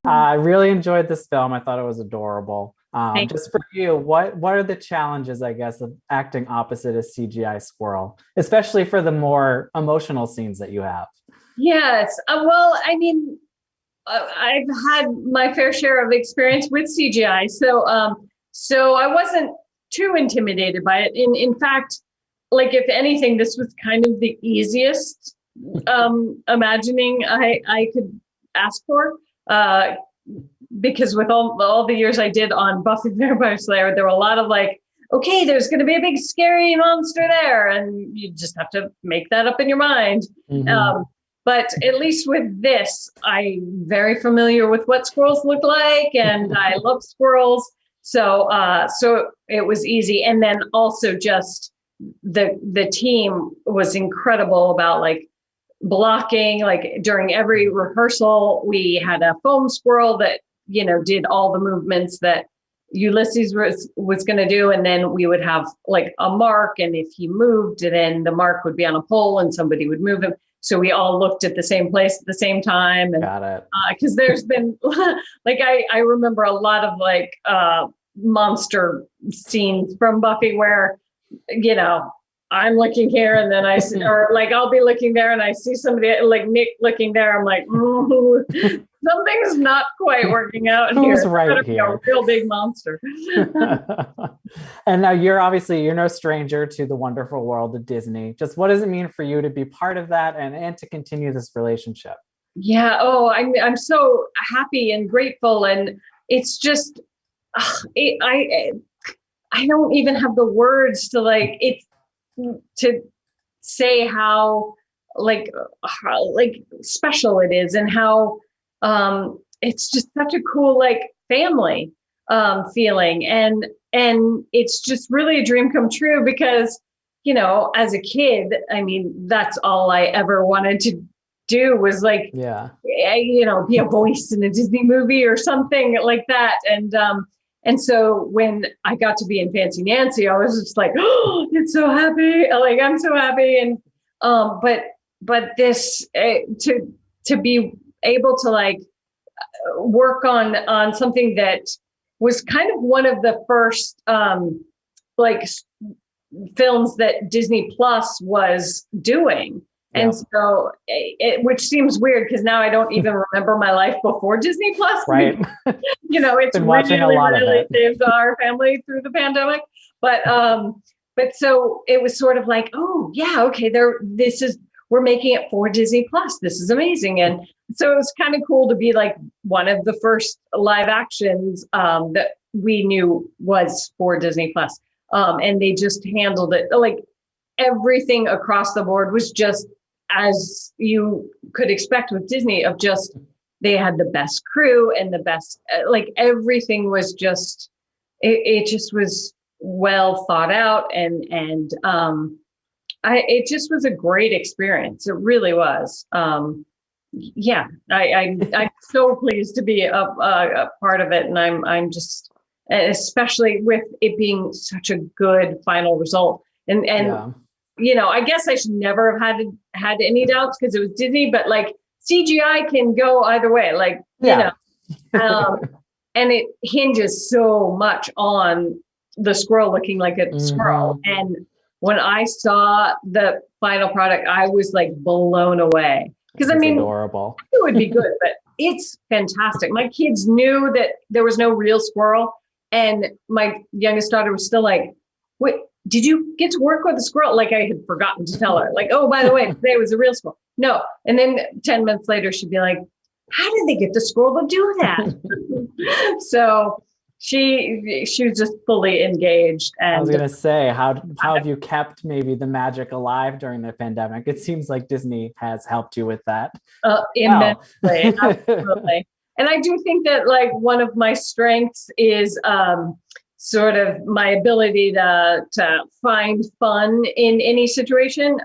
I really enjoyed this film. I thought it was adorable. Thank Just for you, what are the challenges, I guess, of acting opposite a CGI squirrel, especially for the more emotional scenes that you have? Yes. Well, I mean, I've had my fair share of experience with CGI, so I wasn't too intimidated by it. In fact, like if anything, this was kind of the easiest imagining I could ask for. Because with all the years I did on Buffy the Vampire Slayer, there were a lot of like, okay, there's going to be a big scary monster there, and you just have to make that up in your mind. Mhm. But at least with this, I'm very familiar with what squirrels look like, and I love squirrels. So it was easy. And then also just the team was incredible about like blocking. Like during every rehearsal, we had a foam squirrel that did all the movements that Ulysses was going to do, and then we would have like a mark, and if he moved, then the mark would be on a pole, and somebody would move him. So we all looked at the same place at the same time, and Got it. because there's been like I remember a lot of like monster scenes from Buffy where I'm looking here and then I see, or like I'll be looking there and I see somebody like Nick looking there. I'm like, something's not quite working out here. Who's right Be a here? real big monster. And now you're no stranger to the wonderful world of Disney. Just what does it mean for you to be part of that and to continue this relationship? Yeah. Oh, I'm so happy and grateful, and it's just I don't even have the words to like it's to say how special it is, and how it's just such a cool like family feeling, and it's just really a dream come true because as a kid, I mean, that's all I ever wanted to do was like Yeah. be a voice in a Disney movie or something like that. And so when I got to be in Fancy Nancy, I was just like, oh, it's so happy. Like, I'm so happy. And, but this, to be able to like work on something that was kind of one of the first, like films that Disney Plus was doing. Yeah. And so which seems weird because now I don't even remember my life before Disney Plus. Right. It's Been watching really, a lot really of it. saved our family through the pandemic. But so it was sort of like, oh yeah, okay, we're making it for Disney Plus. This is amazing. And so it was kind of cool to be like one of the first live actions that we knew was for Disney Plus. And they just handled it like everything across the board was just as you could expect with Disney, of just they had the best crew and the best like everything was just it just was well thought out, and it just was a great experience. It really was. Yeah, I'm so pleased to be a part of it, and I'm just, especially with it being such a good final result. And Yeah. I guess I should never have had any doubts because it was Disney, but like CGI can go either way, like Yeah. and it hinges so much on the squirrel looking like a squirrel. And when I saw the final product, I was like blown away. Because I mean, adorable. It would be good, but it's fantastic. My kids knew that there was no real squirrel, and my youngest daughter was still like, "Wait, did you get to work with a squirrel?" Like I had forgotten to tell her. Like, oh, by the way, today was a real squirrel. No, and then 10 minutes later, she'd be like, "How did they get the squirrel to do that?" So she was just fully engaged. And I was gonna say, how have you kept maybe the magic alive during the pandemic? It seems like Disney has helped you with that. Immensely, absolutely. And I do think that like one of my strengths is sort of my ability to find fun in any situation,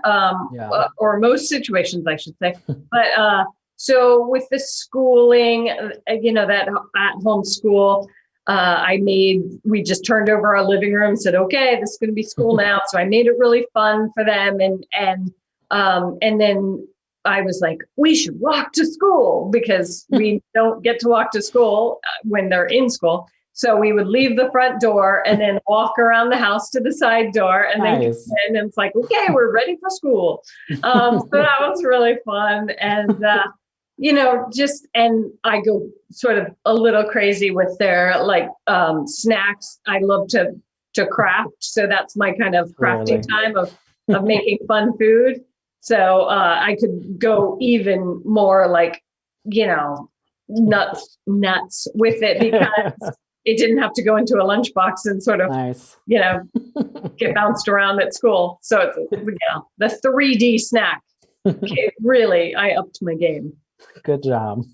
or most situations, I should say. But so with the schooling, that at-home school. We just turned over our living room and said, okay, this is going to be school now. So I made it really fun for them. And then I was like, we should walk to school because we don't get to walk to school when they're in school. So we would leave the front door and then walk around the house to the side door and then come in, and it's like, okay, we're ready for school. So that was really fun. And, and I go sort of a little crazy with their snacks. I love to craft. So that's my kind of crafting time of making fun food. So I could go even more nuts with it because it didn't have to go into a lunchbox and sort of, get bounced around at school. So it's, the 3D snack. Really, I upped my game. Good job.